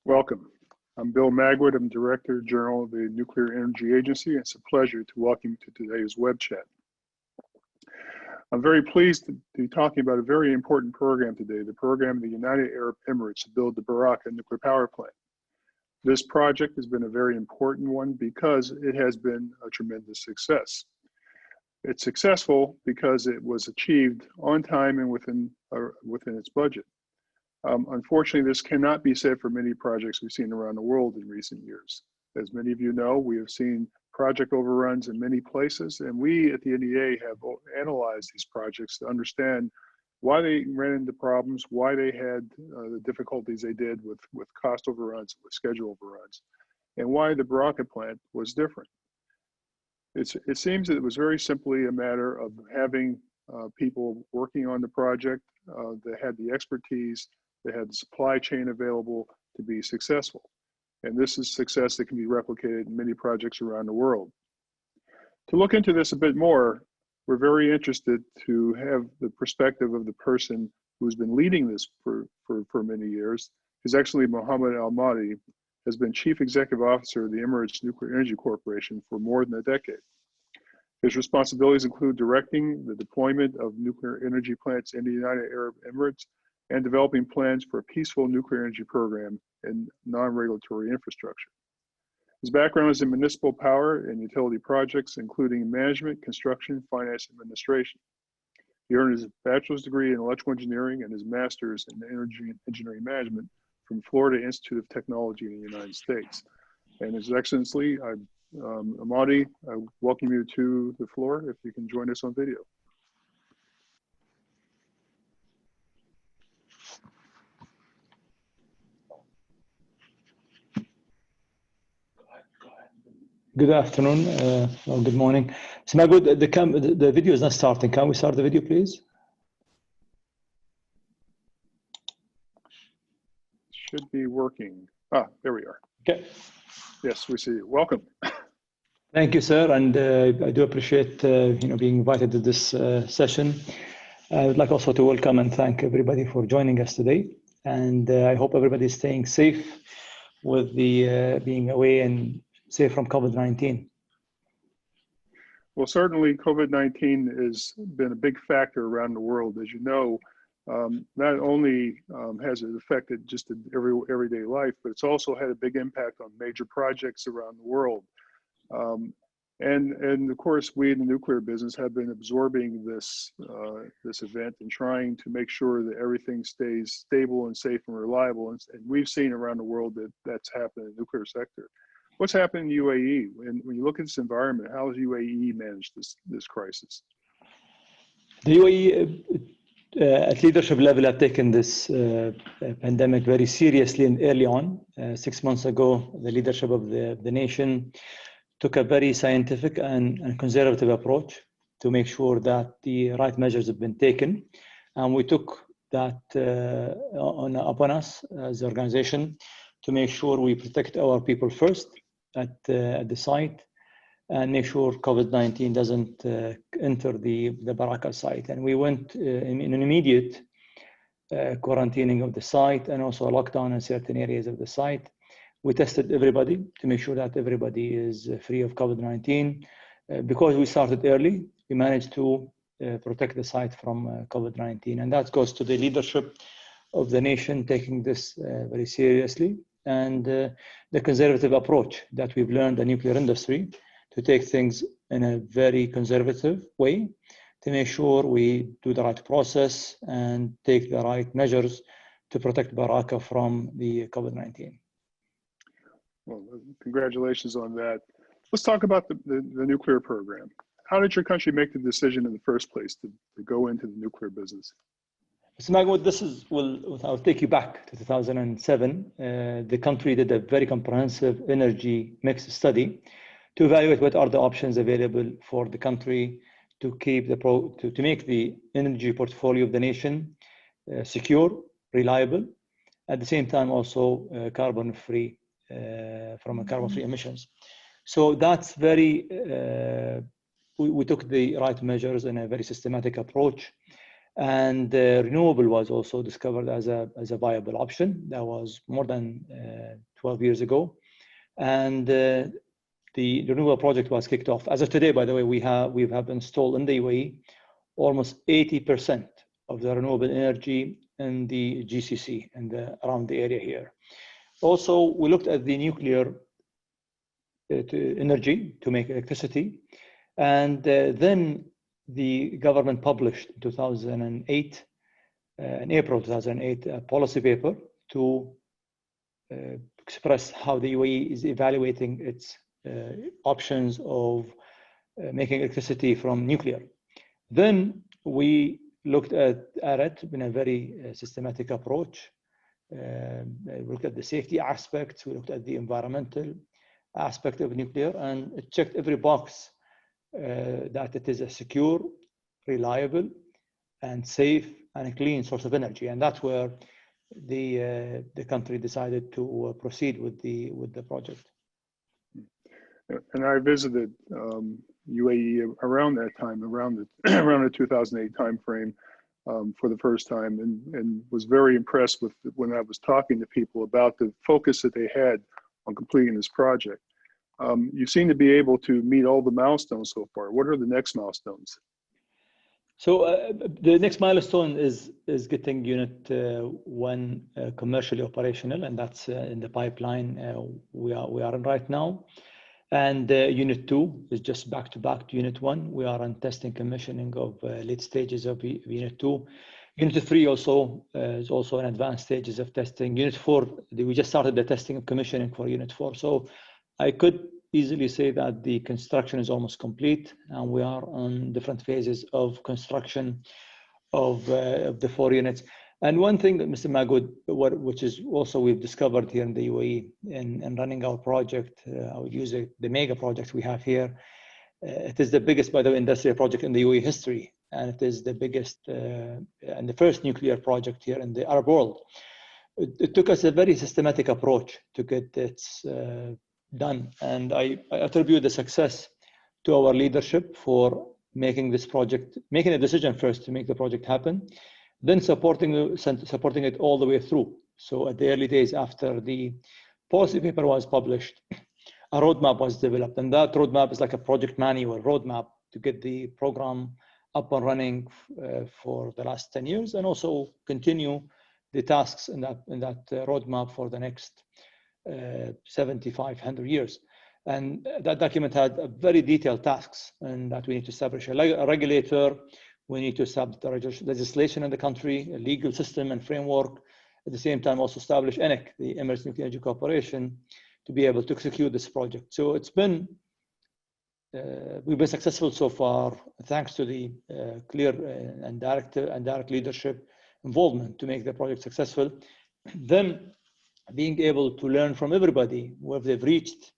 Welcome. I'm Bill Magwood. I'm Director General of the Nuclear Energy Agency. It's a pleasure to welcome you to today's web chat. I'm very pleased to be talking about a very important program today, the program of the United Arab Emirates to build the Barakah Nuclear Power Plant. This project has been a very important one because it has been a tremendous success. It's successful because it was achieved on time and within its budget. Unfortunately, this cannot be said for many projects we've seen around the world in recent years. As many of you know, we have seen project overruns in many places, and we at the NEA have analyzed these projects to understand why they ran into problems, why they had the difficulties they did with cost overruns, with schedule overruns, and why the Barakah plant was different. It seems that it was very simply a matter of having people working on the project that had the expertise, they had the supply chain available to be successful. And this is success that can be replicated in many projects around the world. To look into this a bit more, we're very interested to have the perspective of the person who's been leading this for many years. His Excellency Mohamed Al Hammadi has been Chief Executive Officer of the Emirates Nuclear Energy Corporation for more than a decade. His responsibilities include directing the deployment of nuclear energy plants in the United Arab Emirates and developing plans for a peaceful nuclear energy program and non-regulatory infrastructure. His background is in municipal power and utility projects, including management, construction, finance, and administration. He earned his bachelor's degree in electrical engineering and his master's in energy engineering management from Florida Institute of Technology in the United States. And His Excellency, Hammadi, I welcome you to the floor if you can join us on video. Good afternoon, or good morning. So Magwood, the video is not starting. Can we start the video, please? Should be working. Ah, there we are. Okay. Yes, we see you. Welcome. Thank you, sir, and I do appreciate being invited to this session. I would like also to welcome and thank everybody for joining us today, and I hope everybody is staying safe with the being away and safe from COVID-19. Well, certainly COVID-19 has been a big factor around the world. As you know, not only has it affected just everyday life, but it's also had a big impact on major projects around the world. And of course, we in the nuclear business have been absorbing this event and trying to make sure that everything stays stable and safe and reliable. And we've seen around the world that that's happened in the nuclear sector. What's happened in UAE? And when you look at this environment, how has UAE managed this crisis? The UAE at leadership level have taken this pandemic very seriously and early on. 6 months ago, the leadership of the nation took a very scientific and conservative approach to make sure that the right measures have been taken. And we took that upon us as an organization to make sure we protect our people first at the site and make sure COVID-19 doesn't enter the Barakah site. And we went in an immediate quarantining of the site and also a lockdown in certain areas of the site. We tested everybody to make sure that everybody is free of COVID-19. Because we started early, we managed to protect the site from COVID-19. And that goes to the leadership of the nation taking this very seriously and the conservative approach that we've learned in the nuclear industry to take things in a very conservative way to make sure we do the right process and take the right measures to protect Barakah from the COVID-19. Well, congratulations on that. Let's talk about the nuclear program. How did your country make the decision in the first place to go into the nuclear business? So Magwood, I'll take you back to 2007. The country did a very comprehensive energy mix study to evaluate what are the options available for the country to keep to make the energy portfolio of the nation secure, reliable, at the same time also carbon-free from carbon-free emissions. So that's very. We took the right measures in a very systematic approach. And renewable was also discovered as a viable option. That was more than 12 years ago. And the renewable project was kicked off. As of today, by the way, we have installed in the UAE almost 80% of the renewable energy in the GCC and around the area here. Also, we looked at the nuclear energy to make electricity. And then the government published in 2008, in April 2008, a policy paper to express how the UAE is evaluating its options of making electricity from nuclear. Then we looked at it in a very systematic approach. We looked at the safety aspects, we looked at the environmental aspect of nuclear, and it checked every box that it is a secure, reliable, and safe and clean source of energy. And that's where the country decided to proceed with the project. And I visited UAE around that time, around the 2008 timeframe, for the first time, and was very impressed with when I was talking to people about the focus that they had on completing this project. You seem to be able to meet all the milestones so far. What are the next milestones? So the next milestone is getting Unit 1 commercially operational, and that's in the pipeline we are in right now. And Unit 2 is just back to Unit 1. We are on testing commissioning of late stages of Unit 2. Unit 3 also is also in advanced stages of testing. Unit 4, we just started the testing and commissioning for Unit 4. So I could easily say that the construction is almost complete, and we are on different phases of construction of the 4 units. And one thing that Mr. Magood, which is also we've discovered here in the UAE in running our project, I would use the mega project we have here. It is the biggest, by the way, industrial project in the UAE history, and it is the biggest and the first nuclear project here in the Arab world. It took us a very systematic approach to get it done, and I attribute the success to our leadership for making this project, making a decision first to make the project happen, then supporting it all the way through. So at the early days after the policy paper was published, a roadmap was developed, and that roadmap is like a project manual roadmap to get the program up and running for the last 10 years, and also continue the tasks in that roadmap for the next 7,500 years. And that document had very detailed tasks, and that we need to establish a regulator, we need to establish legislation in the country, a legal system and framework. At the same time, also establish ENEC, the Emirates Nuclear Energy Corporation, to be able to execute this project. So it's been, we've been successful so far, thanks to the clear and direct leadership involvement to make the project successful. Then being able to learn from everybody where they've reached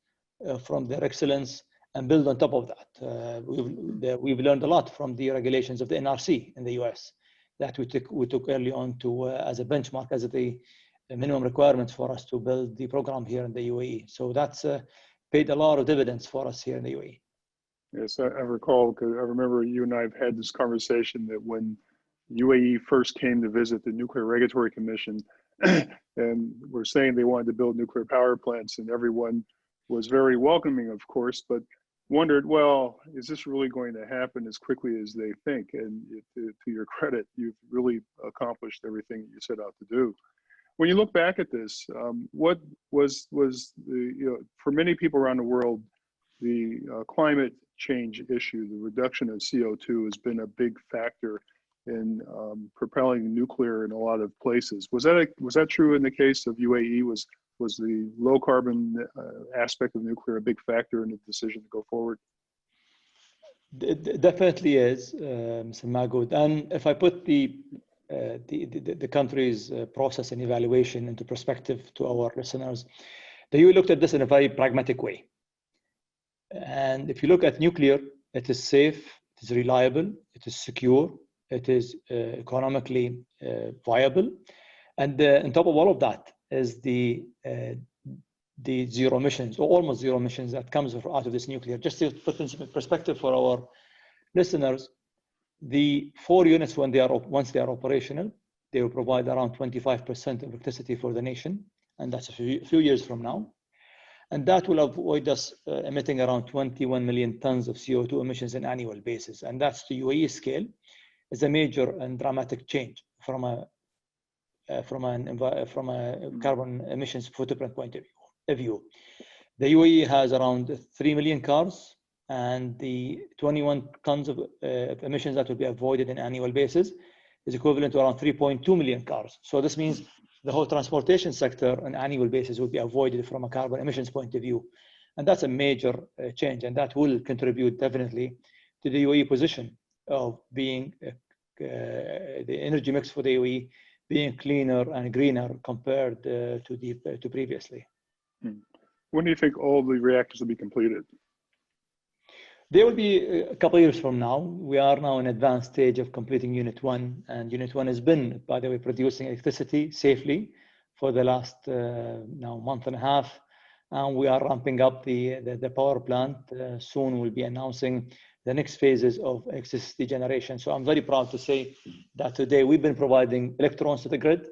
from their excellence and build on top of that. We've learned a lot from the regulations of the NRC in the US that we took early on to as a benchmark, as the minimum requirements for us to build the program here in the UAE. So that's paid a lot of dividends for us here in the UAE. Yes, I recall, because I remember you and I have had this conversation that when UAE first came to visit the Nuclear Regulatory Commission and were saying they wanted to build nuclear power plants, and everyone was very welcoming, of course, but wondered, well, is this really going to happen as quickly as they think? And to your credit, you've really accomplished everything you set out to do. When you look back at this, what was the, for many people around the world, the climate change issue, the reduction of CO2 has been a big factor in propelling nuclear in a lot of places. Was that true in the case of UAE? Was the low carbon aspect of nuclear a big factor in the decision to go forward? It definitely is, Mr. Magood. And if I put the country's process and evaluation into perspective to our listeners, the UAE looked at this in a very pragmatic way. And if you look at nuclear, it is safe, it is reliable, it is secure, it is economically viable. And on top of all of that is the zero emissions, or almost zero emissions, that comes out of this nuclear. Just to put in perspective for our listeners, The 4 units, once they are operational, they will provide around 25% of electricity for the nation, and that's a few years from now. And that will avoid us emitting around 21 million tons of CO2 emissions on an annual basis. And that's the UAE scale. It's a major and dramatic change from a carbon emissions footprint point of view. The UAE has around 3 million cars, and the 21 tons of emissions that will be avoided on an annual basis is equivalent to around 3.2 million cars. So this means the whole transportation sector on an annual basis will be avoided from a carbon emissions point of view. And that's a major change, and that will contribute definitely to the UAE position of being the energy mix for the UAE being cleaner and greener compared to previously. When do you think all the reactors will be completed? They will be a couple of years from now. We are now in advanced stage of completing Unit 1, and Unit 1 has been, by the way, producing electricity safely for the last now month and a half. And we are ramping up the power plant. Soon we'll be announcing the next phases of electricity generation. So I'm very proud to say that today we've been providing electrons to the grid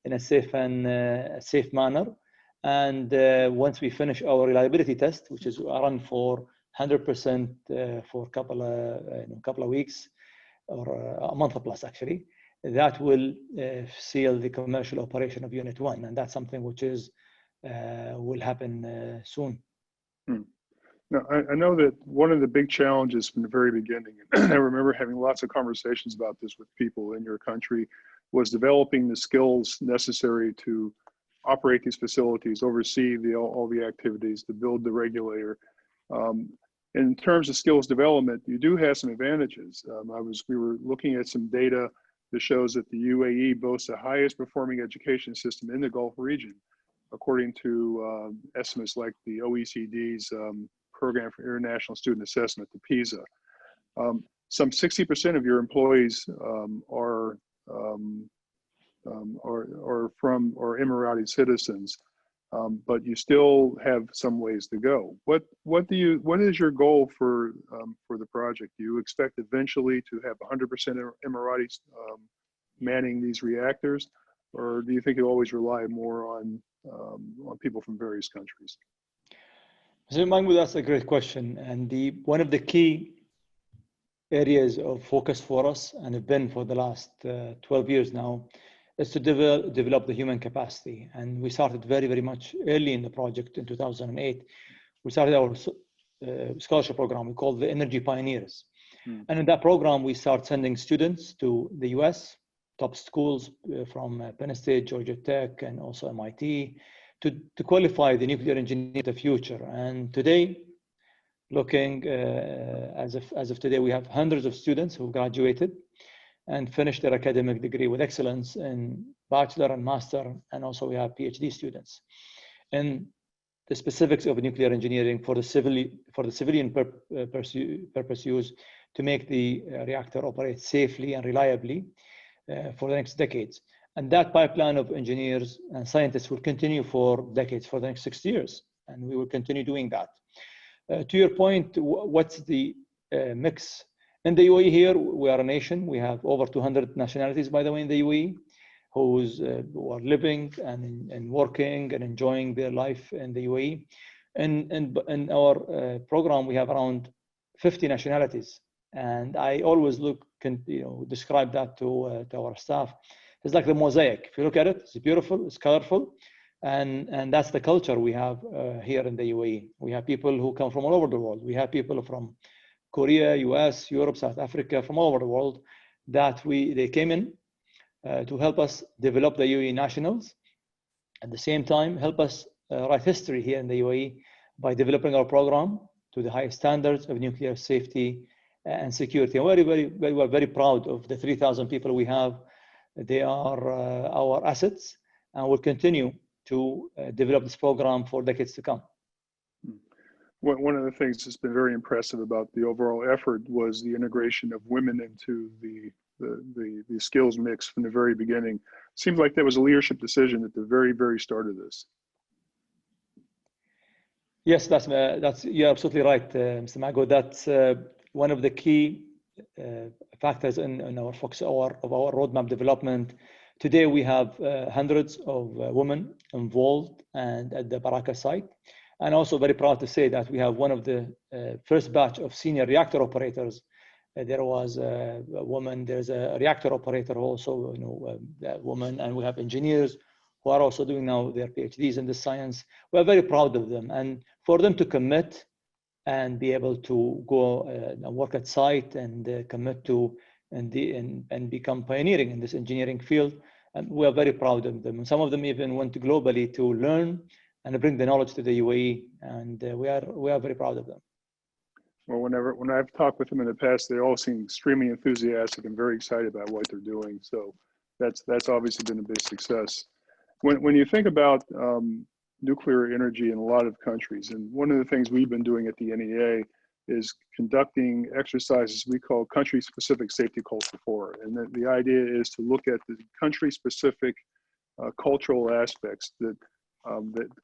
in a safe manner. And once we finish our reliability test, which is run for 100% for a couple of weeks or a month plus actually, that will seal the commercial operation of Unit 1, and that's something which is will happen soon. Now, I know that one of the big challenges from the very beginning, and I remember having lots of conversations about this with people in your country, was developing the skills necessary to operate these facilities, oversee all the activities, to build the regulator. In terms of skills development, you do have some advantages. We were looking at some data that shows that the UAE boasts the highest performing education system in the Gulf region, according to estimates like the OECD's Program for International Student Assessment, the PISA. Some 60% of your employees are Emirati citizens. But you still have some ways to go. What is your goal for the project? Do you expect eventually to have 100% Emiratis manning these reactors, or do you think you'll always rely more on people from various countries? So Mahmoud, that's a great question, and one of the key areas of focus for us, and have been for the last 12 years now, is to develop the human capacity. And we started very, very much early in the project in 2008. We started our scholarship program we called the Energy Pioneers. And in that program, we started sending students to the US, top schools from Penn State, Georgia Tech, and also MIT, to qualify the nuclear engineer of the future. And today, looking as of today, we have hundreds of students who graduated and finished their academic degree with excellence in bachelor and master, and also we have PhD students. And the specifics of nuclear engineering for the civilian purpose use to make the reactor operate safely and reliably for the next decades. And that pipeline of engineers and scientists will continue for decades, for the next 60 years, and we will continue doing that. To your point, what's the mix? In the UAE here, we are a nation. We have over 200 nationalities, by the way, in the UAE, who are living and working and enjoying their life in the UAE. And in our program, we have around 50 nationalities. And I always describe that to our staff. It's like the mosaic. If you look at it, it's beautiful, it's colorful. And that's the culture we have here in the UAE. We have people who come from all over the world. We have people from Korea, US, Europe, South Africa, from all over the world, that they came in to help us develop the UAE nationals. At the same time, help us write history here in the UAE by developing our program to the highest standards of nuclear safety and security. And we're very proud of the 3,000 people we have. They are our assets, and we'll continue to develop this program for decades to come. One of the things that's been very impressive about the overall effort was the integration of women into the skills mix from the very beginning. Seems like that was a leadership decision at the very, very start of this. Yes, you're absolutely right, Mr. Mago. That's one of the key factors in our focus of our roadmap development. Today, we have hundreds of women involved and at the Barakah site. And also very proud to say that we have one of the first batch of senior reactor operators. There was a woman, there's a reactor operator also, a woman, and we have engineers who are also doing now their PhDs in this science. We're very proud of them. And for them to commit and be able to go and work at site and commit to and become pioneering in this engineering field, and we are very proud of them. And some of them even went globally to learn and bring the knowledge to the UAE, and we are very proud of them. Well, when I've talked with them in the past, they all seem extremely enthusiastic and very excited about what they're doing. So that's obviously been a big success. When you think about nuclear energy in a lot of countries, and one of the things we've been doing at the NEA is conducting exercises we call country-specific safety culture for. And the idea is to look at the country-specific cultural aspects that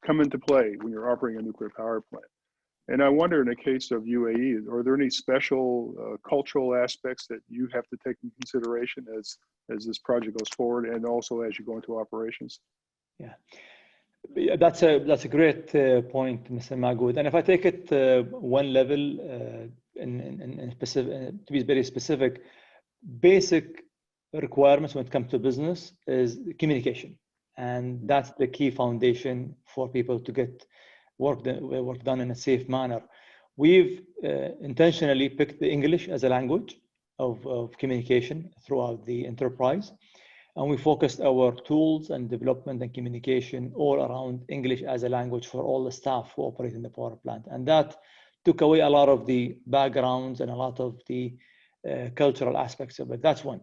come into play when you're operating a nuclear power plant. And I wonder, in the case of UAE, are there any special cultural aspects that you have to take into consideration as this project goes forward, and also as you go into operations? Yeah, that's a great point, Mr. Magood. And if I take it one level, in specific, to be very specific, basic requirements when it comes to business is communication, and that's the key foundation for people to get work done in a safe manner. We've intentionally picked the English as a language of communication throughout the enterprise. And we focused our tools and development and communication all around English as a language for all the staff who operate in the power plant. And that took away a lot of the backgrounds and a lot of the cultural aspects of it. That's one.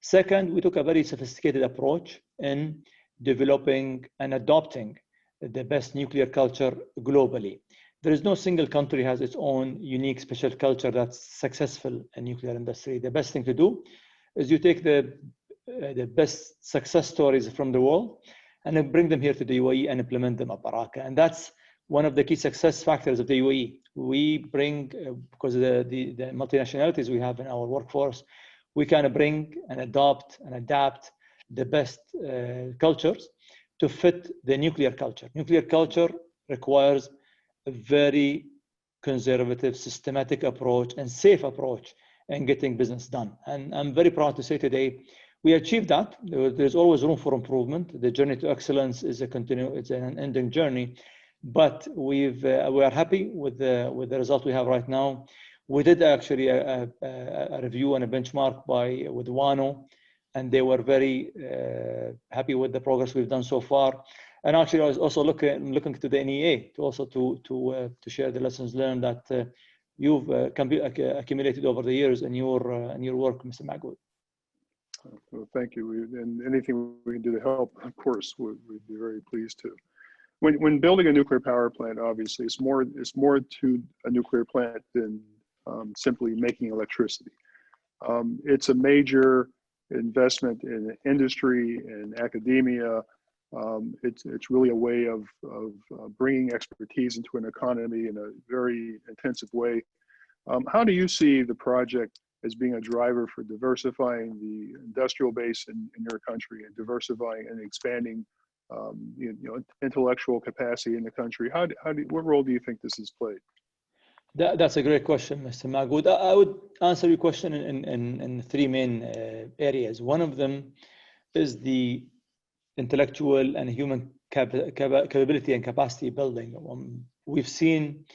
Second, we took a very sophisticated approach in developing and adopting the best nuclear culture globally. There is no single country has its own unique special culture that's successful in nuclear industry. The best thing to do is you take the best success stories from the world and then bring them here to the UAE and implement them at Barakah. And that's one of the key success factors of the UAE. We bring, because of the multinationalities we have in our workforce, we kind of bring and adopt and adapt the best cultures to fit the nuclear culture. Nuclear culture requires a very conservative, systematic approach and safe approach in getting business done. And I'm very proud to say today, we achieved that. There's always room for improvement. The journey to excellence is it's an unending journey, but we are happy with the result we have right now. We did actually a review and a benchmark with WANO, and they were very happy with the progress we've done so far. And actually, I was also looking to the NEA to share the lessons learned that you've accumulated over the years in your work, Mr. Magood. Well, thank you. And anything we can do to help, of course, we'd be very pleased to. When building a nuclear power plant, obviously, it's more to a nuclear plant than simply making electricity. It's a major investment in industry and academia. It's really a way of bringing expertise into an economy in a very intensive way. How do you see the project as being a driver for diversifying the industrial base in your country and diversifying and expanding intellectual capacity in the country? What role do you think this has played? That's a great question, Mr. Magood. I would answer your question in three main areas. One of them is the intellectual and human capability and capacity building. We've seen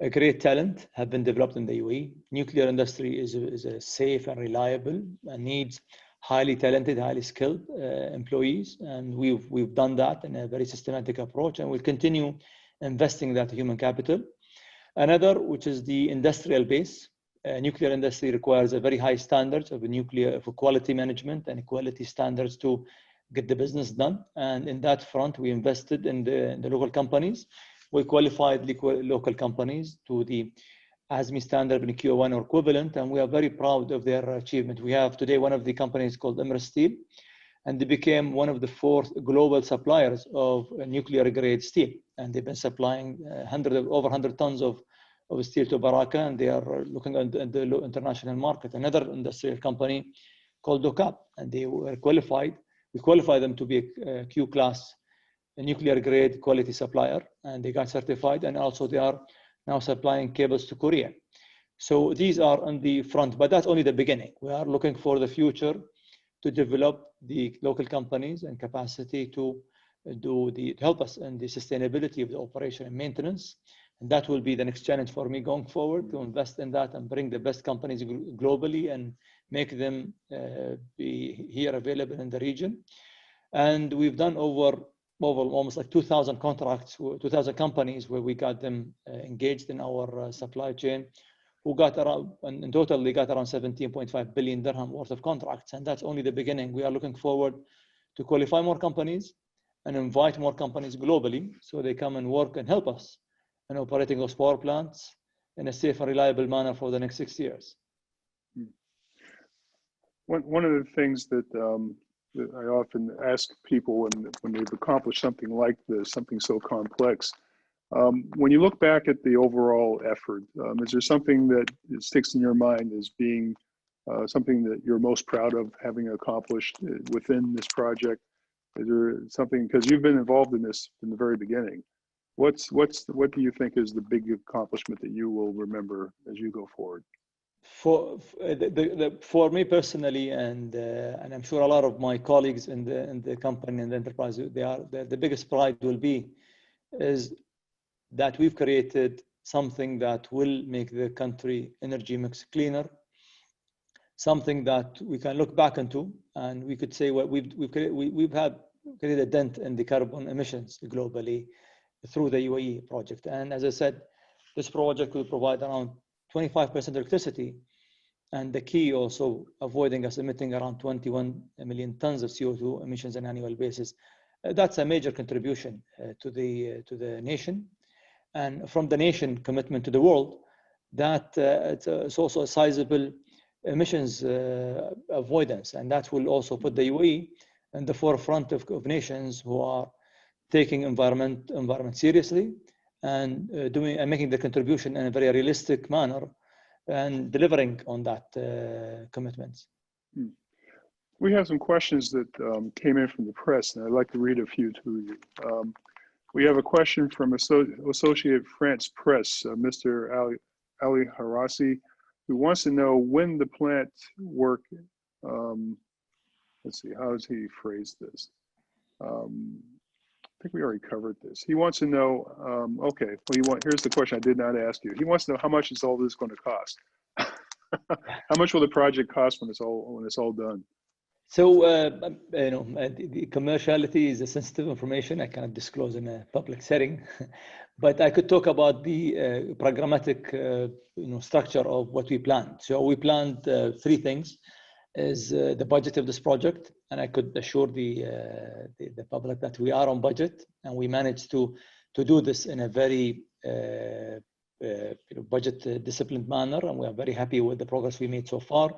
a great talent have been developed in the UAE. Nuclear industry is a safe and reliable and needs highly talented, highly skilled employees. And we've done that in a very systematic approach, and we'll continue investing that human capital. Another, which is the industrial base. Nuclear industry requires a very high standards of quality management and quality standards to get the business done. And in that front, we invested in the local companies. We qualified local companies to the ASME standard in QA1 or equivalent, and we are very proud of their achievement. We have today one of the companies called Emirates Steel, and they became one of the 4th global suppliers of nuclear grade steel. And they've been supplying over 100 tons of of steel to Barakah, and they are looking at the international market. Another industrial company called DOCAP, and they were qualified. We qualified them to be a Q class, a nuclear grade quality supplier, and they got certified, and also they are now supplying cables to Korea. So these are on the front, but that's only the beginning. We are looking for the future to develop the local companies and capacity to help us in the sustainability of the operation and maintenance. And that will be the next challenge for me going forward, to invest in that and bring the best companies globally and make them be here available in the region. And we've done over almost like 2,000 contracts, 2,000 companies where we got them engaged in our supply chain, who got around, in total, they got around 17.5 billion dirham worth of contracts. And that's only the beginning. We are looking forward to qualify more companies and invite more companies globally so they come and work and help us in operating those power plants in a safe and reliable manner for the next 6 years. One of the things that I often ask people when they've accomplished something like this, something so complex, when you look back at the overall effort, is there something that sticks in your mind as being something that you're most proud of having accomplished within this project? Is there something, because you've been involved in this from the very beginning, what do you think is the big accomplishment that you will remember as you go forward? For me personally, and I'm sure a lot of my colleagues in the company and the enterprise, the biggest pride will be is that we've created something that will make the country energy mix cleaner, something that we can look back into, and we could say what we've created a dent in the carbon emissions globally through the UAE project. And as I said, this project will provide around 25% electricity, and the key also avoiding us emitting around 21 million tons of CO2 emissions on an annual basis. That's a major contribution to the nation, and from the nation commitment to the world, that it's also a sizable emissions avoidance, and that will also put the UAE in the forefront of nations who are taking environment seriously and making the contribution in a very realistic manner and delivering on that commitments. We have some questions that came in from the press, and I'd like to read a few to you. We have a question from Associated France Press, Mr. Ali Harasi, who wants to know when the plant work, let's see, how does he phrase this? I think we already covered this. He wants to know, okay, well, here's the question I did not ask you. He wants to know how much is all this going to cost? How much will the project cost when it's all done? So, the commerciality is a sensitive information I cannot disclose in a public setting, but I could talk about the pragmatic, structure of what we planned. So we planned 3 things: is the budget of this project, and I could assure the public that we are on budget, and we managed to do this in a very budget disciplined manner, and we are very happy with the progress we made so far.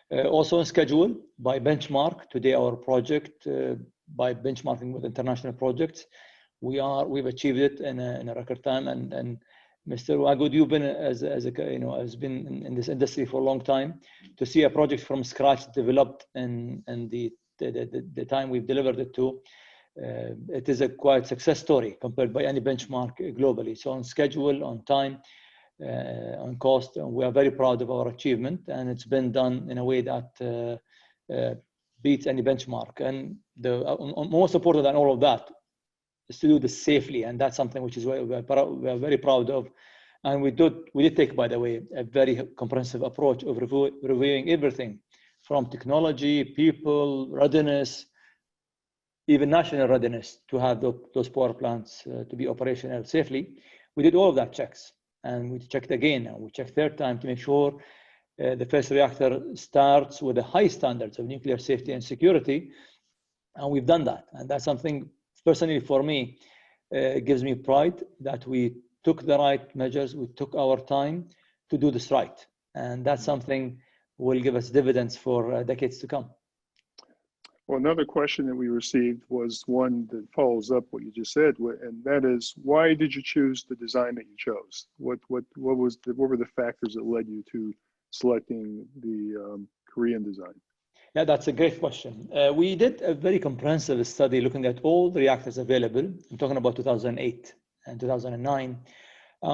Also on schedule by benchmark. Today our project, by benchmarking with international projects, we've achieved it in a record time. And Mr. Wagood, you've been has been in this industry for a long time. To see a project from scratch developed and the time we've delivered it to, it is a quite success story compared by any benchmark globally. So on schedule, on time, on cost, and we are very proud of our achievement, and it's been done in a way that beats any benchmark. And the most important than all of that is to do this safely, and that's something which is we are very proud of. And we did take, by the way, a very comprehensive approach of reviewing everything from technology, people, readiness, even national readiness to have those power plants to be operational safely. We did all of that checks, and we checked again, and we checked third time to make sure the first reactor starts with the high standards of nuclear safety and security, and we've done that. And that's something personally for me gives me pride that we took the right measures, we took our time to do this right, and that's something will give us dividends for decades to come. Well, another question that we received was one that follows up what you just said, and that is, why did you choose the design that you chose? What were the factors that led you to selecting the Korean design? Yeah, that's a great question. We did a very comprehensive study looking at all the reactors available. I'm talking about 2008 and 2009.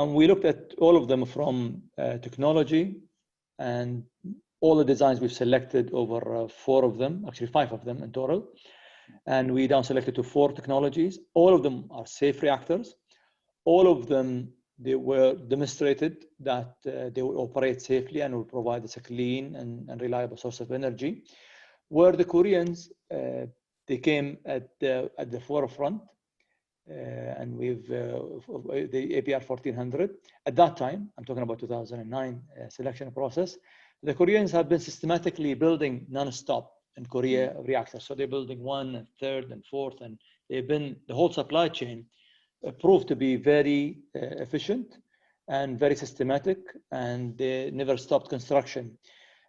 We looked at all of them from technology, and all the designs we've selected over 4 of them, actually 5 of them in total. And we down selected to 4 technologies. All of them are safe reactors. All of them, they were demonstrated that they will operate safely and will provide us a clean and reliable source of energy. Where the Koreans, they came at the forefront, and we've the APR 1400. At that time, I'm talking about 2009 selection process, the Koreans have been systematically building non-stop in Korea reactors. So they're building 1 and 3rd and 4th, and they've been, the whole supply chain proved to be very efficient and very systematic, and they never stopped construction.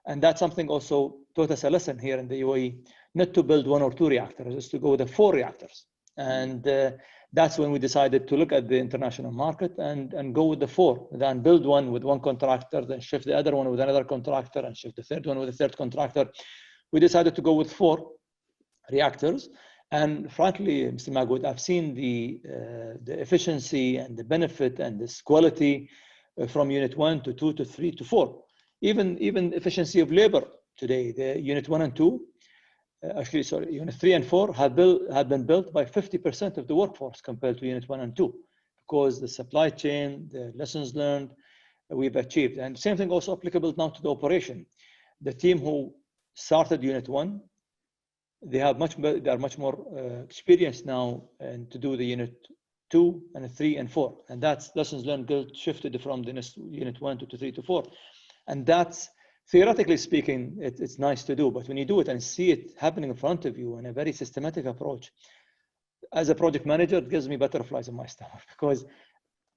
And that's something also taught us a lesson here in the UAE, not to build 1 or 2 reactors, is to go with the 4 reactors. And that's when we decided to look at the international market and go with the 4, then build 1 with 1 contractor, then shift the other one with another contractor, and shift the 3rd one with a 3rd contractor. We decided to go with 4 reactors. And frankly, Mr. Magwood, I've seen the efficiency and the benefit and this quality from unit 1 to 2 to 3 to 4. Even efficiency of labor today, the unit 1 and 2, unit 3 and 4 have been built by 50% of the workforce compared to unit 1 and 2, because the supply chain, the lessons learned, we've achieved. And same thing also applicable now to the operation. The team who started unit 1, they are much more experienced now and to do the unit 2 and 3 and 4. And that's lessons learned shifted from the unit 1 to 3 to 4. And that's, theoretically speaking, it's nice to do, but when you do it and see it happening in front of you in a very systematic approach, as a project manager, it gives me butterflies in my stomach, because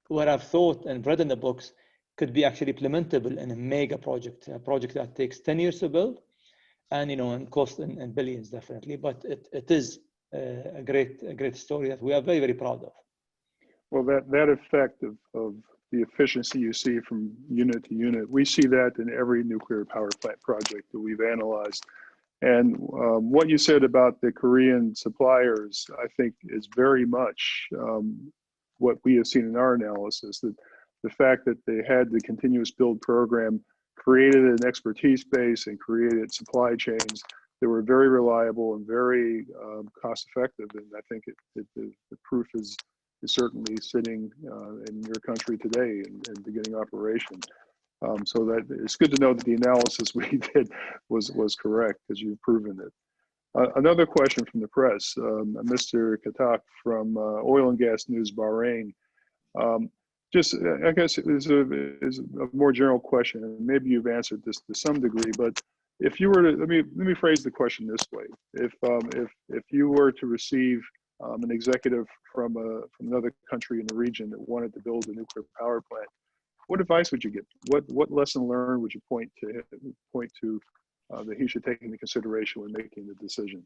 what I've thought and read in the books could be actually implementable in a mega project, a project that takes 10 years to build, and and cost in billions definitely. But it is a great story that we are very, very proud of. Well, that effect of the efficiency you see from unit to unit, we see that in every nuclear power plant project that we've analyzed. And what you said about the Korean suppliers, I think, is very much what we have seen in our analysis, that the fact that they had the continuous build program created an expertise base and created supply chains that were very reliable and very cost effective. And I think the proof is certainly sitting in your country today and beginning operation. So that it's good to know that the analysis we did was correct, because you've proven it. Another question from the press, Mr. Katak from Oil and Gas News Bahrain. Just, I guess, is a more general question, and maybe you've answered this to some degree, but if you were to, let me phrase the question this way: if you were to receive an executive from another country in the region that wanted to build a nuclear power plant, what advice would you give? What lesson learned would you point to that he should take into consideration when making the decision?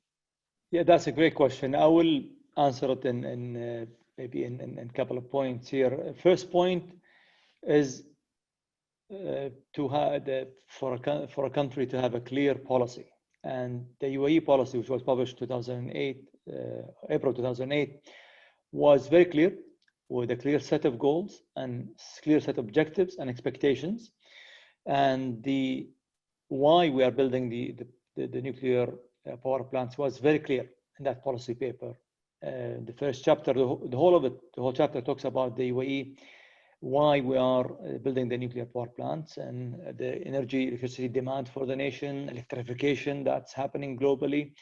Yeah, that's a great question. I will answer it in maybe in a couple of points here. First point is to have for a country to have a clear policy, and the UAE policy, which was published 2008, April 2008, was very clear, with a clear set of goals and clear set of objectives and expectations, and the why we are building the nuclear power plants was very clear in that policy paper. The first chapter, the whole chapter talks about the UAE, why we are building the nuclear power plants, and the electricity demand for the nation, electrification that's happening globally,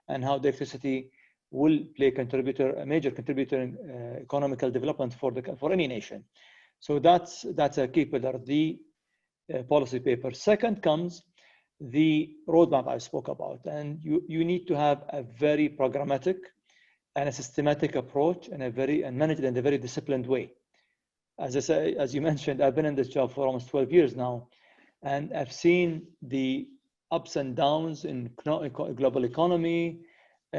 and how the electricity will play a major contributor in economical development for any nation. So that's a key pillar, the policy paper. Second comes the roadmap I spoke about, and you need to have a very programmatic and a systematic approach, and manage it in a very disciplined way. As you mentioned, I've been in this job for almost 12 years now, and I've seen the ups and downs in global economy,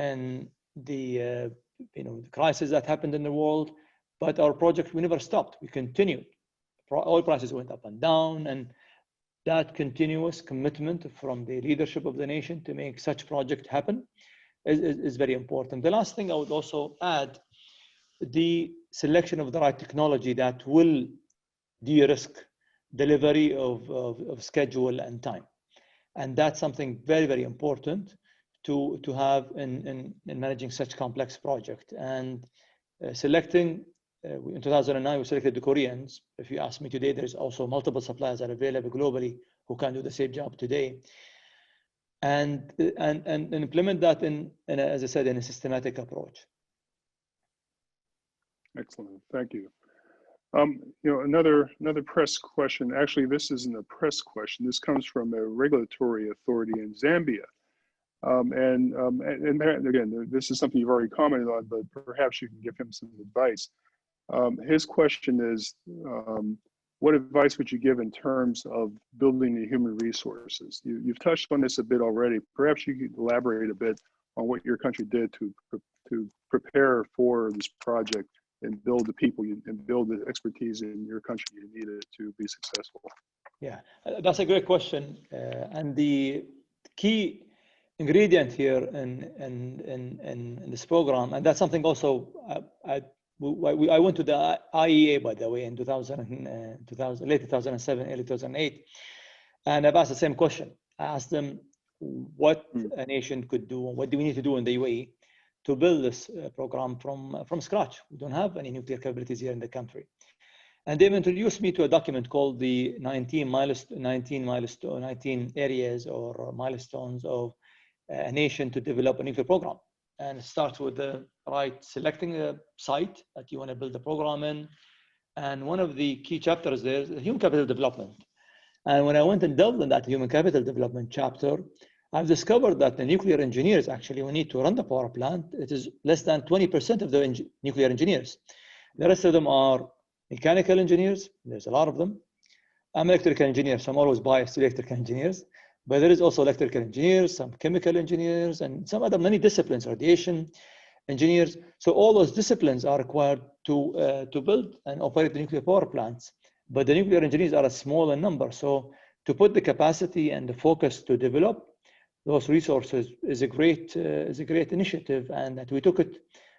and the the crisis that happened in the world, but our project, we never stopped. We continued. Oil prices went up and down, and that continuous commitment from the leadership of the nation to make such project happen is very important. The last thing I would also add, the selection of the right technology that will de-risk delivery of schedule and time. And that's something very, very important to have in managing such complex project. And selecting, in 2009, we selected the Koreans. If you ask me today, there's also multiple suppliers that are available globally who can do the same job today. And implement that as I said, in a systematic approach. Excellent, thank you. Another press question. Actually, this isn't a press question. This comes from a regulatory authority in Zambia. And again, this is something you've already commented on, but perhaps you can give him some advice. His question is, what advice would you give in terms of building the human resources? You've touched on this a bit already. Perhaps you could elaborate a bit on what your country did to prepare for this project and build the people and build the expertise in your country you needed to be successful. Yeah, that's a great question. And the key ingredient here in this program, and that's something also I went to the IEA, by the way, in 2000, late 2007, early 2008, and I've asked the same question. I asked them what a nation could do, what do we need to do in the UAE to build this program from scratch. We don't have any nuclear capabilities here in the country. And they've introduced me to a document called the 19 areas or milestones of a nation to develop a nuclear program. And it starts with the selecting a site that you want to build the program in. And one of the key chapters there is human capital development. And when I went and delved in that human capital development chapter, I've discovered that the nuclear engineers actually, we need to run the power plant. It is less than 20% of the nuclear engineers. The rest of them are mechanical engineers. There's a lot of them. I'm an electrical engineer, so I'm always biased to electrical engineers. But there is also electrical engineers, some chemical engineers, and some other many disciplines, radiation engineers. So all those disciplines are required to build and operate the nuclear power plants. But the nuclear engineers are a small in number. So to put the capacity and the focus to develop those resources is a great initiative, and that we took it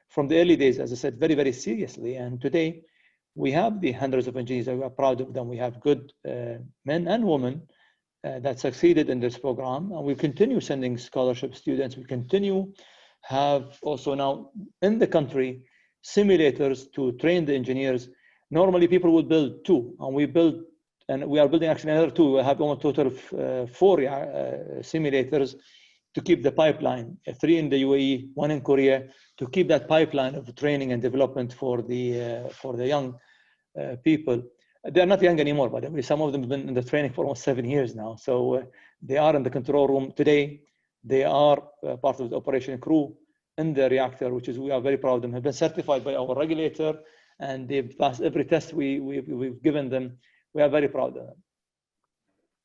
from the early days, as I said, very, very seriously. And today we have the hundreds of engineers that we are proud of them. We have good men and women that succeeded in this program, and we continue sending scholarship students. We continue have also now in the country simulators to train the engineers. Normally people would build 2, and we are building actually another 2. We have almost a total of 4 simulators to keep the pipeline, 3 in the UAE, 1 in Korea, to keep that pipeline of training and development for the young people. They're not young anymore, by the way. Some of them have been in the training for almost 7 years now. So they are in the control room today. They are part of the operation crew in the reactor, which is, we are very proud of them, have been certified by our regulator, and they've passed every test we've given them. We are very proud of them.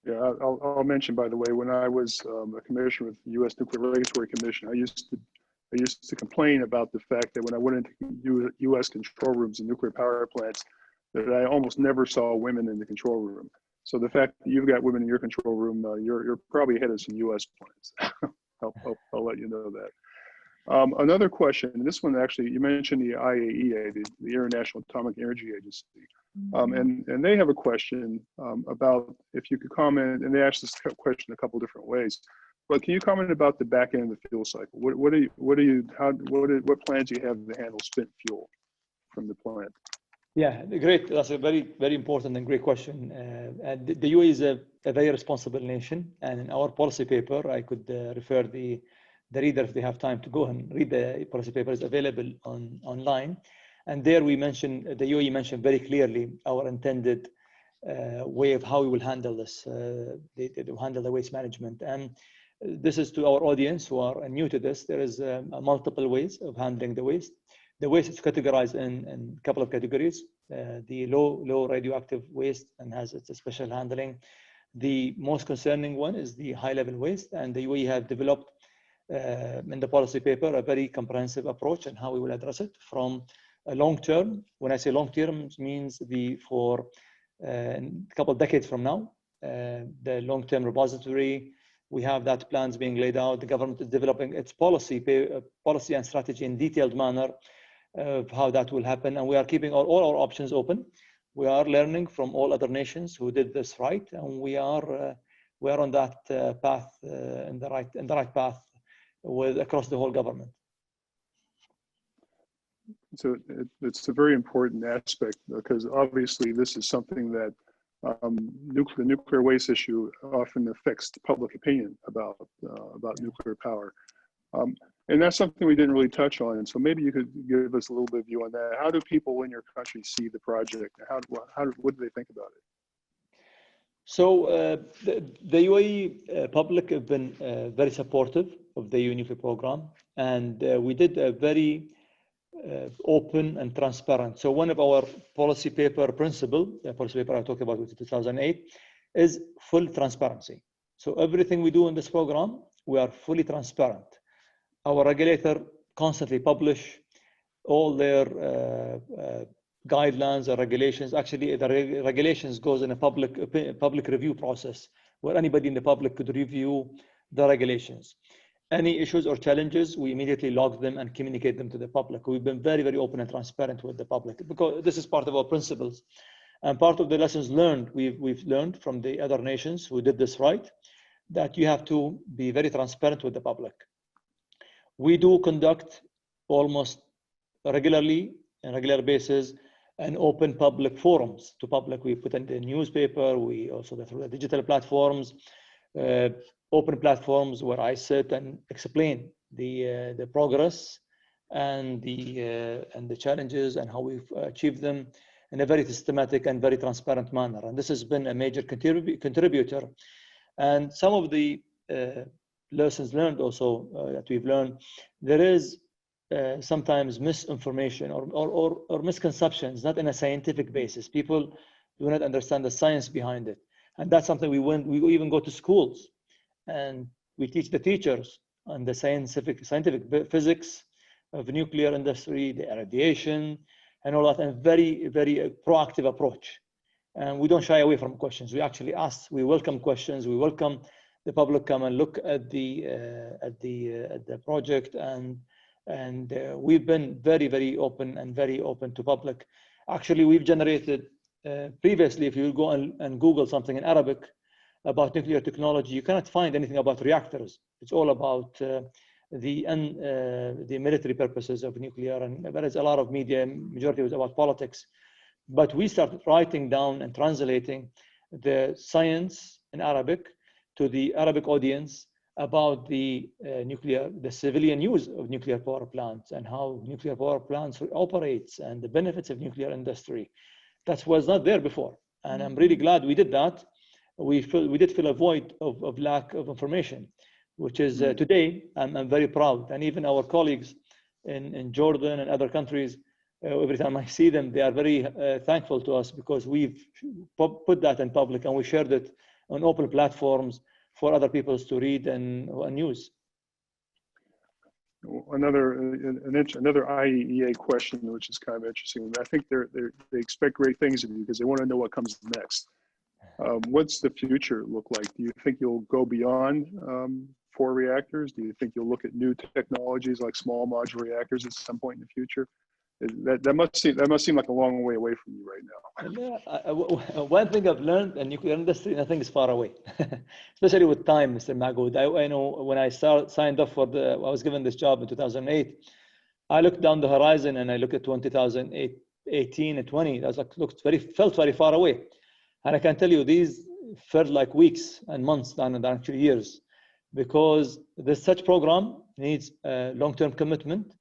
Yeah, I'll mention, by the way, when I was a commissioner with the U.S. Nuclear Regulatory Commission, I used to complain about the fact that when I went into U.S. control rooms and nuclear power plants, that I almost never saw women in the control room. So the fact that you've got women in your control room, you're probably ahead of some U.S. plants. I'll let you know that. Another question, and this one actually, you mentioned the IAEA, the International Atomic Energy Agency, and they have a question about if you could comment, and they asked this question a couple different ways. But can you comment about the back end of the fuel cycle? What plans do you have to handle spent fuel from the plant? Yeah, great. That's a very, very important and great question. And the UAE is a very responsible nation, and in our policy paper, I could refer the reader, if they have time, to go and read the policy paper. Is available online, and there we mentioned, the UAE mentioned very clearly our intended way of how we will handle this, handle the waste management. And this is to our audience who are new to this. There is multiple ways of handling the waste. The waste is categorized in a couple of categories. The low radioactive waste, and has its special handling. The most concerning one is the high level waste, and the UAE have developed in the policy paper, a very comprehensive approach and how we will address it from a long term. When I say long term, it means for a couple of decades from now, the long-term repository. We have that plans being laid out. The government is developing its policy and strategy in detailed manner of how that will happen. And we are keeping all our options open. We are learning from all other nations who did this right, and we are on that path, in the right path across the whole government. So it's a very important aspect, because obviously this is something that the nuclear waste issue often affects public opinion about nuclear power. And that's something we didn't really touch on. And so maybe you could give us a little bit of view on that. How do people in your country see the project? What do they think about it? So the UAE public have been very supportive of the UNIFI program, and we did a very open and transparent. So one of our policy paper principle, the policy paper I talked about with 2008, is full transparency. So everything we do in this program, we are fully transparent. Our regulator constantly publish all their guidelines or regulations. Actually, the regulations goes in a public review process where anybody in the public could review the regulations. Any issues or challenges, we immediately log them and communicate them to the public. We've been very, very open and transparent with the public, because this is part of our principles. And part of the lessons learned, we've learned from the other nations who did this right, that you have to be very transparent with the public. We do conduct almost regularly, on a regular basis, an open public forums to public. We put in the newspaper, we also go through the digital platforms, open platforms where I sit and explain the progress and the challenges and how we've achieved them in a very systematic and very transparent manner. And this has been a major contributor. And some of the lessons learned also that we've learned, there is sometimes misinformation or misconceptions, not in a scientific basis. People do not understand the science behind it. And that's something we even go to schools and we teach the teachers on the scientific physics of the nuclear industry, the irradiation, and all that, and very, very proactive approach. And we don't shy away from questions. We actually ask, we welcome questions. We welcome the public come and look at the project, and we've been very, very open to public. Actually, we've generated previously, if you go and Google something in Arabic about nuclear technology, you cannot find anything about reactors. It's all about the military purposes of nuclear, and there is a lot of media, majority was about politics. But we started writing down and translating the science in Arabic to the Arabic audience about the civilian use of nuclear power plants and how nuclear power plants operates and the benefits of nuclear industry. That was not there before, and I'm really glad we did that. We did fill a void of lack of information, which is today I'm very proud. And even our colleagues in Jordan and other countries, every time I see them, they are very thankful to us, because we've put that in public and we shared it on open platforms for other people to read and use. Another IEA question, which is kind of interesting. I think they expect great things of you because they want to know what comes next. What's the future look like? Do you think you'll go beyond 4 reactors? Do you think you'll look at new technologies like small modular reactors at some point in the future? That must seem like a long way away from you right now. One thing I've learned in nuclear industry, nothing is far away, especially with time, Mr. Magoud. I know when I signed up I was given this job in 2008, I looked down the horizon and I looked at 2018 and 20. That felt very far away. And I can tell you, these felt like weeks and months than actually years, because such program needs a long-term commitment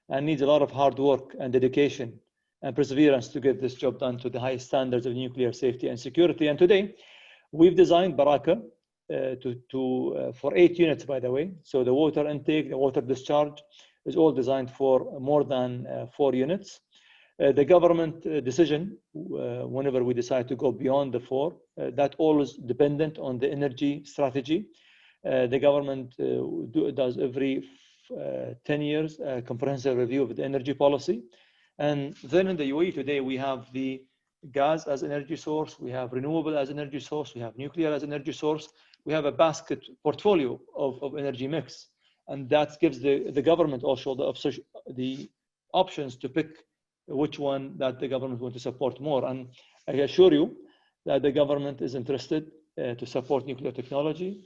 and needs a lot of hard work and dedication and perseverance to get this job done to the highest standards of nuclear safety and security. And today, we've designed Barakah for 8 units, by the way. So the water intake, the water discharge is all designed for more than 4 units. The government decision, whenever we decide to go beyond the 4, that always dependent on the energy strategy. The government does every 10 years a comprehensive review of the energy policy. And then in the UAE today, we have the gas as energy source, we have renewable as energy source, we have nuclear as energy source, we have a basket portfolio of energy mix. And that gives the government also the options to pick which one that the government want to support more. And I assure you that the government is interested to support nuclear technology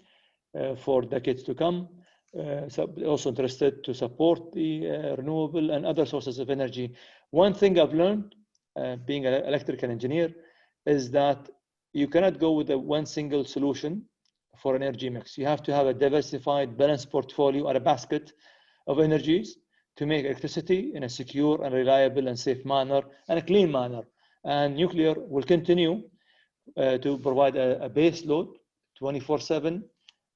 for decades to come. Also interested to support the renewable and other sources of energy. One thing I've learned being an electrical engineer is that you cannot go with one single solution for an energy mix. You have to have a diversified, balanced portfolio or a basket of energies to make electricity in a secure and reliable and safe manner and a clean manner. And nuclear will continue to provide a base load 24/7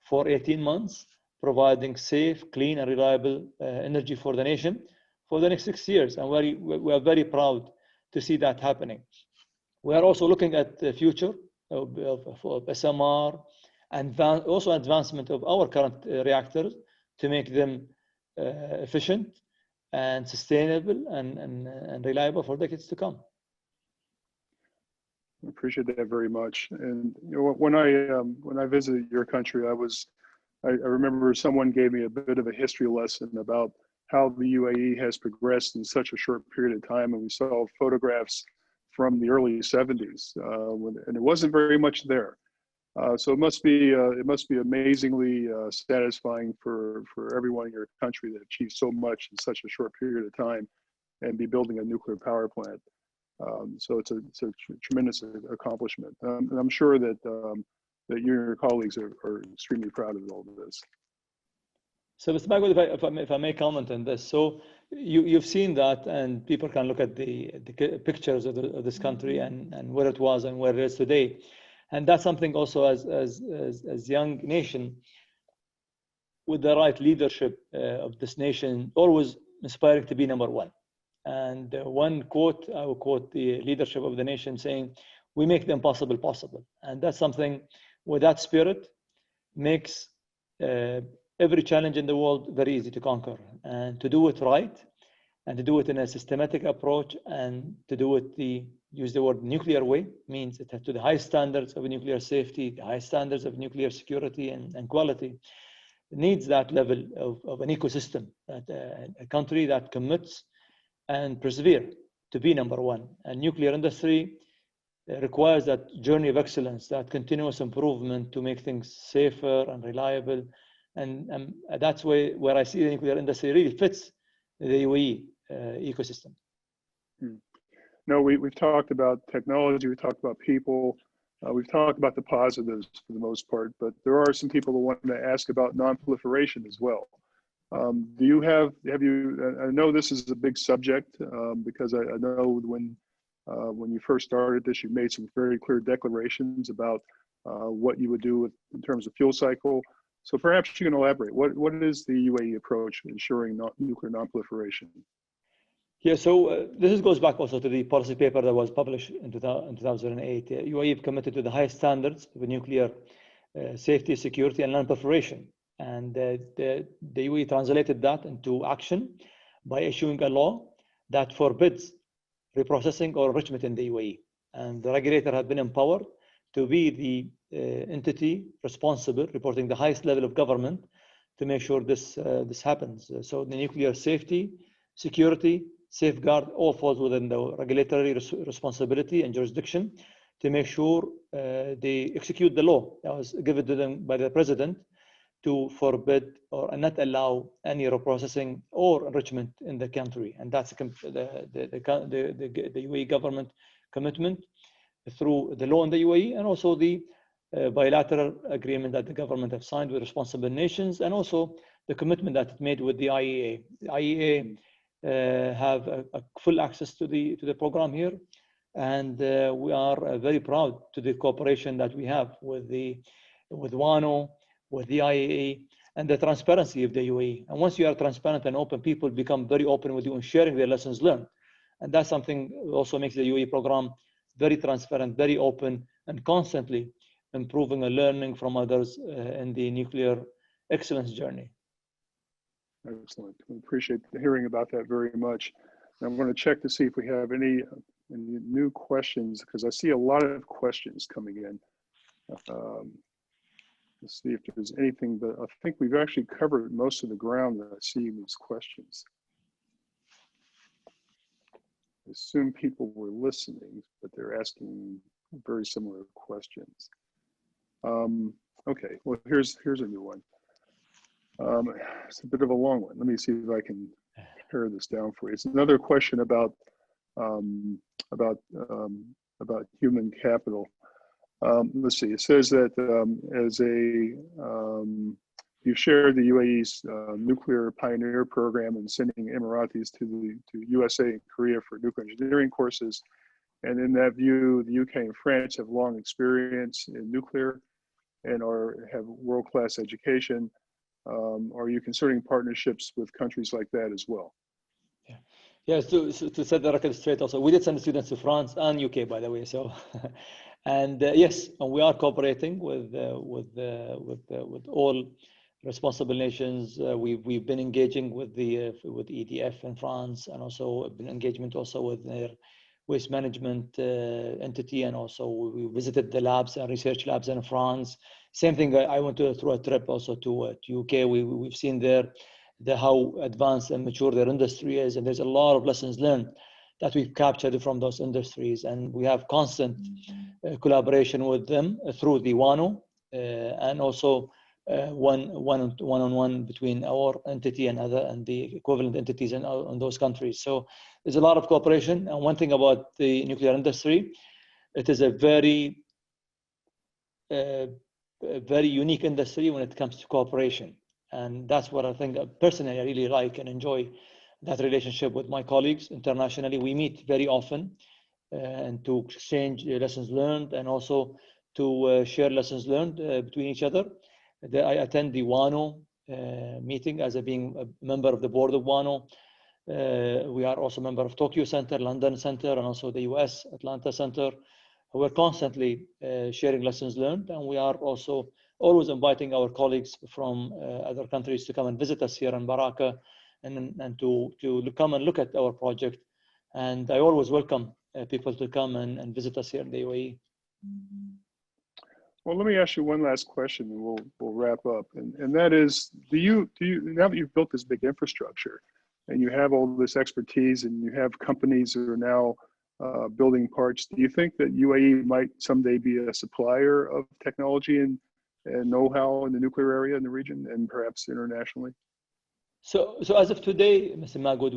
for 18 months, providing safe, clean, and reliable energy for the nation for the next 6 years. And we are very proud to see that happening. We are also looking at the future of SMR and also advancement of our current reactors to make them efficient and sustainable and reliable for decades to come. I appreciate that very much. And you know, when I visited your country, I remember someone gave me a bit of a history lesson about how the UAE has progressed in such a short period of time, and we saw photographs from the early 70s, and it wasn't very much there. So it must be amazingly satisfying for everyone in your country that achieved so much in such a short period of time, and be building a nuclear power plant. So it's a tremendous accomplishment, and I'm sure that that you and your colleagues are extremely proud of all of this. So, Mr. Magwood, if I may comment on this. So you've seen that, and people can look at the pictures of this country and where it was and where it is today. And that's something also as young nation, with the right leadership of this nation, always aspiring to be number one. And one quote, I will quote the leadership of the nation saying, "We make the impossible possible." And that's something with that spirit makes every challenge in the world very easy to conquer, and to do it right, and to do it in a systematic approach, and to do it use the word nuclear way, means it has to the high standards of nuclear safety, the high standards of nuclear security and quality. It needs that level of an ecosystem, that a country that commits and persevere to be number one. And nuclear industry requires that journey of excellence, that continuous improvement to make things safer and reliable. And that's where I see the nuclear industry really fits the UAE ecosystem. No, we've talked about technology, we've talked about people, we've talked about the positives for the most part, but there are some people who want to ask about non-proliferation as well. Have you, I know this is a big subject because I know when you first started this, you made some very clear declarations about what you would do in terms of fuel cycle. So perhaps you can elaborate. What is the UAE approach ensuring nuclear non-proliferation? Yeah, so this goes back also to the policy paper that was published in 2008. UAE committed to the highest standards of nuclear safety, security, and non-proliferation. And the UAE translated that into action by issuing a law that forbids reprocessing or enrichment in the UAE. And the regulator had been empowered to be the entity responsible, reporting the highest level of government to make sure this happens. So the nuclear safety, security, safeguard all falls within the regulatory responsibility and jurisdiction to make sure they execute the law that was given to them by the president to forbid or not allow any reprocessing or enrichment in the country. And that's the UAE government commitment through the law in the UAE, and also the bilateral agreement that the government have signed with responsible nations, and also the commitment that it made with the IEA. The IEA have a full access to the program here, and we are very proud to the cooperation that we have with WANO, with the IEA, and the transparency of the UAE. And once you are transparent and open, people become very open with you and sharing their lessons learned. And that's something also makes the UAE program very transparent, very open, and constantly improving and learning from others in the nuclear excellence journey. Excellent. We appreciate hearing about that very much. I'm going to check to see if we have any new questions, because I see a lot of questions coming in. Let's see if there's anything, but I think we've actually covered most of the ground that I see in these questions. I assume people were listening, but they're asking very similar questions. Okay, well, here's a new one. It's a bit of a long one. Let me see if I can pare this down for you. It's another question about human capital. Let's see. It says that you've shared the UAE's nuclear pioneer program and sending Emiratis to USA and Korea for nuclear engineering courses. And in that view, the UK and France have long experience in nuclear and have world-class education. Are you considering partnerships with countries like that as well? Yeah. Yes, to set the record straight also, we did send students to France and UK, by the way. So, and yes, and we are cooperating with all responsible nations. We've been engaging with EDF in France, and also been engagement also with their waste management entity, and also we visited the labs and research labs in France. Same thing. I went through a trip also to UK. We've seen there how advanced and mature their industry is, and there's a lot of lessons learned that we've captured from those industries, and we have constant collaboration with them through the WANO, and also one-on-one between our entity and the equivalent entities in those countries. So there's a lot of cooperation. And one thing about the nuclear industry, it is a very unique industry when it comes to cooperation. And that's what I think personally I really like and enjoy, that relationship with my colleagues internationally. We meet very often and to exchange lessons learned, and also to share lessons learned between each other. I attend the WANO meeting as being a member of the board of WANO. We are also a member of Tokyo Center, London Center, and also the US Atlanta Center. We're constantly sharing lessons learned, and we are also always inviting our colleagues from other countries to come and visit us here in Barakah, and to come and look at our project. And I always welcome people to come and visit us here in the UAE. Well, let me ask you one last question, and we'll wrap up. And that is, do you now that you've built this big infrastructure, and you have all this expertise, and you have companies that are now building parts, do you think that UAE might someday be a supplier of technology and know-how in the nuclear area in the region, and perhaps internationally? So as of today, Mr. Magwood,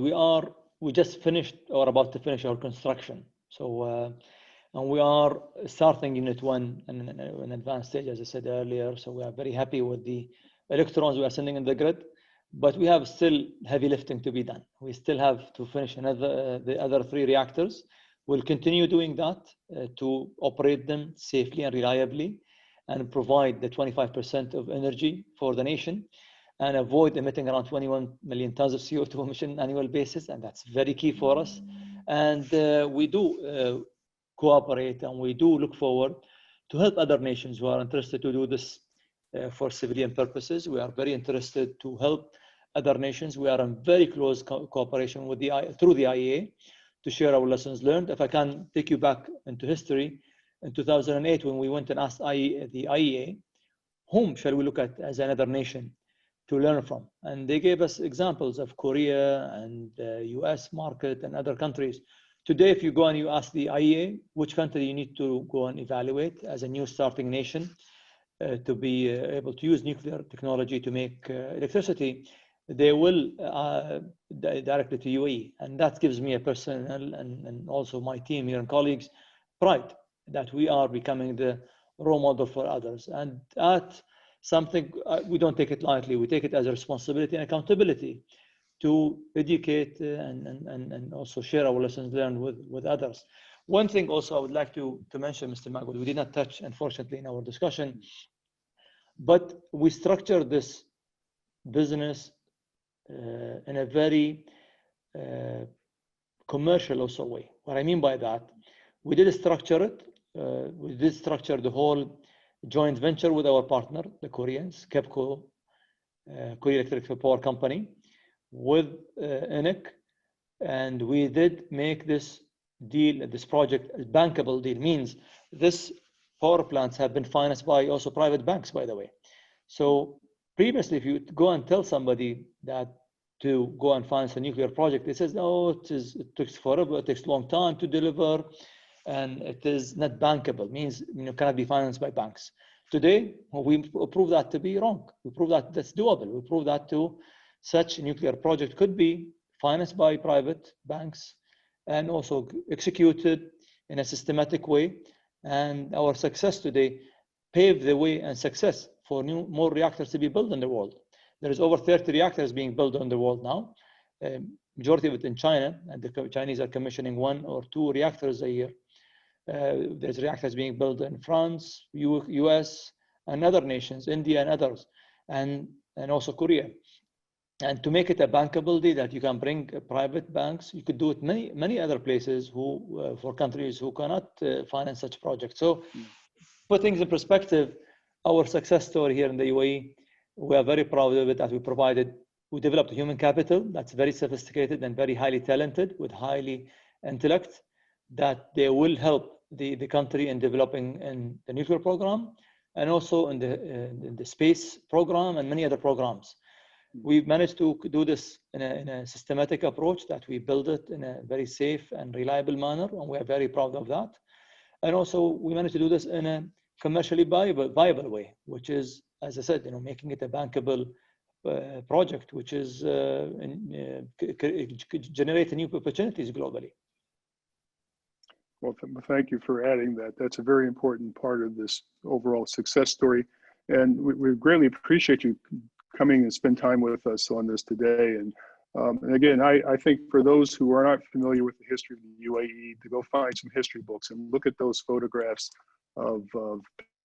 we just finished or about to finish our construction. So and we are starting Unit 1 in an advanced stage, as I said earlier. So we are very happy with the electrons we are sending in the grid, but we have still heavy lifting to be done. We still have to finish the other 3 reactors. We'll continue doing that to operate them safely and reliably, and provide the 25% of energy for the nation, and avoid emitting around 21 million tons of CO2 emission annual basis. And that's very key for us. And we do cooperate, and we do look forward to help other nations who are interested to do this for civilian purposes. We are very interested to help other nations. We are in very close cooperation with through the IEA to share our lessons learned. If I can take you back into history, in 2008, when we went and asked the IEA, whom shall we look at as another nation to learn from? And they gave us examples of Korea and US market and other countries. Today, if you go and you ask the IEA which country you need to go and evaluate as a new starting nation to be able to use nuclear technology to make electricity, they will direct it to UAE. And that gives me a personal and also my team here and colleagues pride that we are becoming the role model for others. And that's something we don't take it lightly. We take it as a responsibility and accountability to educate and also share our lessons learned with others. One thing also I would like to mention, Mr. Magwood, we did not touch, unfortunately, in our discussion, but we structured this business in a very commercial also way. What I mean by that, we did structure it. We did structure the whole joint venture with our partner, the Koreans, KEPCO, Korea Electric Power Company, with ENEC, and we did make this deal, this project, a bankable deal. Means this power plants have been financed by also private banks, by the way. So previously, if you go and tell somebody that to go and finance a nuclear project, it says, no, it takes forever, it takes a long time to deliver, and it is not bankable, means cannot be financed by banks. Today, we prove that to be wrong. We prove that that's doable. We prove that such a nuclear project could be financed by private banks and also executed in a systematic way. And our success today paved the way and success for more reactors to be built in the world. There is over 30 reactors being built in the world now, majority of it in China, and the Chinese are commissioning 1 or 2 reactors a year. There's reactors being built in France, US, and other nations, India and others, and also Korea. And to make it a bankable deal that you can bring private banks, you could do it many other places for countries who cannot finance such projects. So put things in perspective, our success story here in the UAE, we are very proud of it that we developed human capital that's very sophisticated and very highly talented with highly intellect, that they will help the country in developing in the nuclear program and also in the space program and many other programs. We've managed to do this in a systematic approach that we build it in a very safe and reliable manner, and we are very proud of that. And also we managed to do this in a commercially viable way, which is, as I said, making it a bankable project, which is generating new opportunities globally. Well, thank you for adding that. That's a very important part of this overall success story. And we greatly appreciate you coming and spend time with us on this today. And again, I think for those who are not familiar with the history of the UAE, to go find some history books and look at those photographs of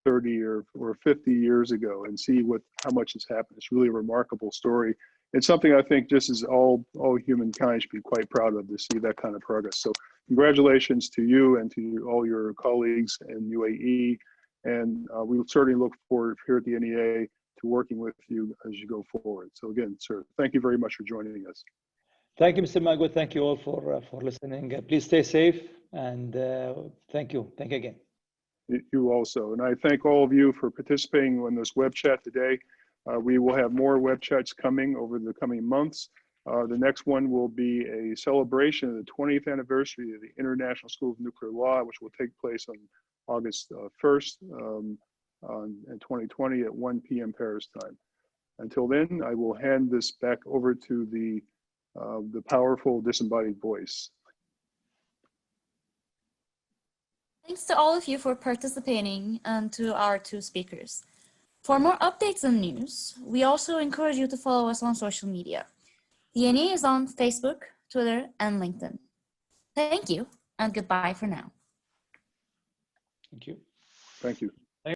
30 or 50 years ago and see how much has happened. It's really a remarkable story. It's something I think just as all humankind should be quite proud of, to see that kind of progress. So congratulations to you and to all your colleagues in UAE. And we certainly look forward here at the NEA to working with you as you go forward. So again, sir, thank you very much for joining us. Thank you, Mr. Magwood. Thank you all for listening. Please stay safe, and thank you. Thank you again. You also. And I thank all of you for participating in this web chat today. We will have more web chats coming over the coming months. The next one will be a celebration of the 20th anniversary of the International School of Nuclear Law, which will take place on August 1st in 2020 at 1 p.m. Paris time. Until then, I will hand this back over to the powerful disembodied voice. Thanks to all of you for participating and to our 2 speakers. For more updates and news, we also encourage you to follow us on social media. The NEA is on Facebook, Twitter, and LinkedIn. Thank you, and goodbye for now. Thank you. Thank you.